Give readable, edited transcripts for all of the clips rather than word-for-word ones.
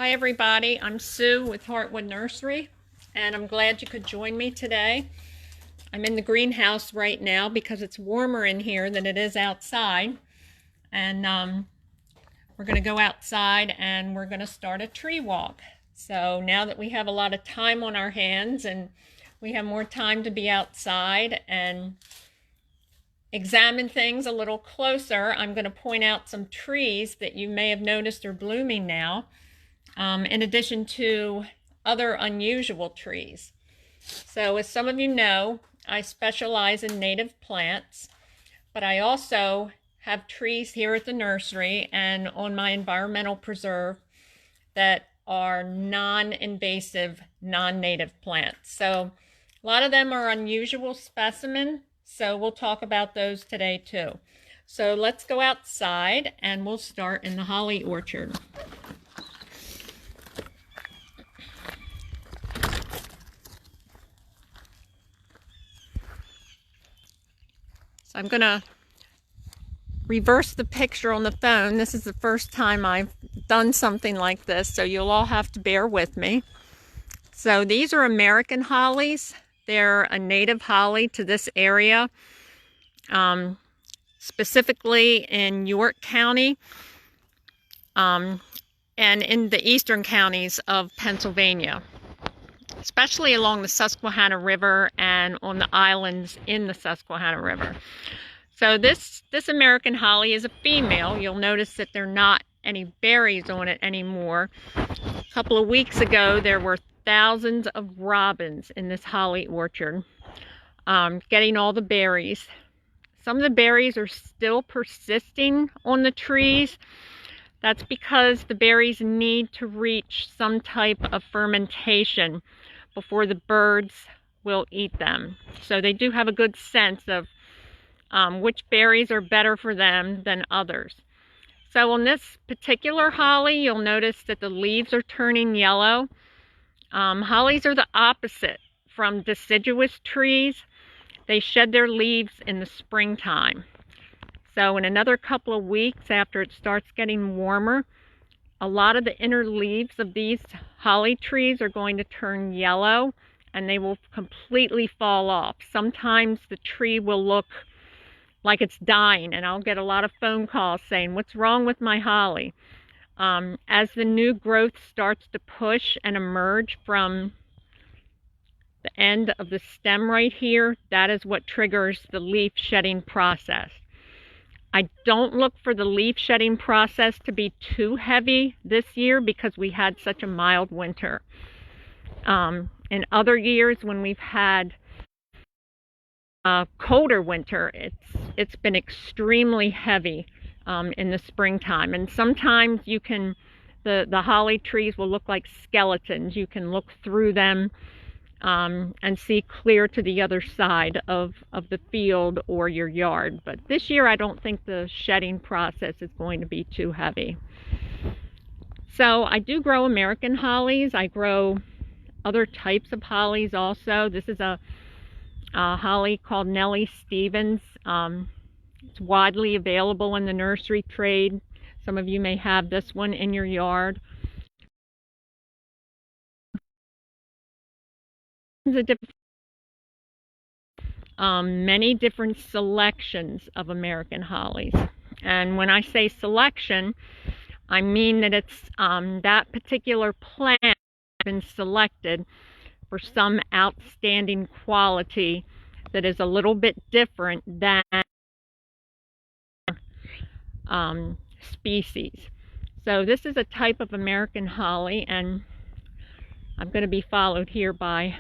Hi everybody, I'm Sue with Heartwood Nursery, and I'm glad you could join me today. I'm in the greenhouse right now because it's warmer in here than it is outside, and we're going to go outside and we're going to start a tree walk. So now that we have a lot of time on our hands and we have more time to be outside and examine things a little closer, I'm going to point out some trees that you may have noticed are blooming now. In addition to other unusual trees. So as some of you know, I specialize in native plants, but I also have trees here at the nursery and on my environmental preserve that are non-invasive, non-native plants. So a lot of them are unusual specimens, so we'll talk about those today too. So let's go outside and we'll start in the holly orchard. I'm going to reverse the picture on the phone. This is the first time I've done something like this, so you'll all have to bear with me. So these are American hollies. They're a native holly to this area, specifically in York County and in the eastern counties of Pennsylvania, especially along the Susquehanna River and on the islands in the Susquehanna River. So this American holly is a female. You'll notice that there are not any berries on it anymore. A couple of weeks ago, there were thousands of robins in this holly orchard getting all the berries. Some of the berries are still persisting on the trees. That's because the berries need to reach some type of fermentation before the birds will eat them. So they do have a good sense of which berries are better for them than others. So on this particular holly, you'll notice that the leaves are turning yellow. Hollies are the opposite from deciduous trees. They shed their leaves in the springtime. So in another couple of weeks after it starts getting warmer, a lot of the inner leaves of these holly trees are going to turn yellow and they will completely fall off. Sometimes the tree will look like it's dying, and I'll get a lot of phone calls saying, "What's wrong with my holly?" As the new growth starts to push and emerge from the end of the stem right here, that is what triggers the leaf shedding process. I don't look for the leaf shedding process to be too heavy this year because we had such a mild winter. In other years when we've had a colder winter, it's been extremely heavy in the springtime. And sometimes you can, the holly trees will look like skeletons. You can look through them and see clear to the other side of the field or your yard. But this year I don't think the shedding process is going to be too heavy. So I do grow American hollies. I grow other types of hollies also. This is a holly called Nellie Stevens. It's widely available in the nursery trade. Some of you may have this one in your yard. Many different selections of American hollies. And when I say selection, I mean that it's that particular plant has been selected for some outstanding quality that is a little bit different than species. So this is a type of American holly, and I'm going to be followed here by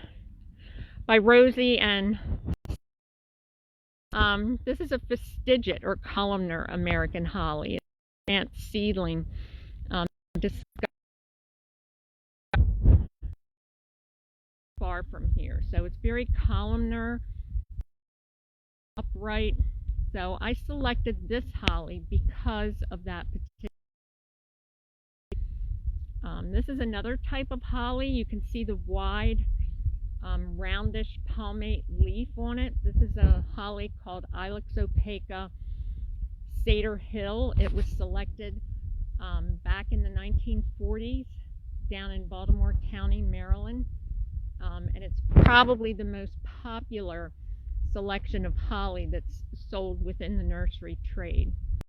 Rosie, and this is a fastigiate or columnar American holly. It's a plant seedling far from here. So it's very columnar, upright. So I selected this holly because of that particular. This is another type of holly. You can see the wide roundish palmate leaf on it. This is a holly called Ilex opaca Cedar Hill. It was selected back in the 1940s down in Baltimore County, Maryland. And it's probably the most popular selection of holly that's sold within the nursery trade.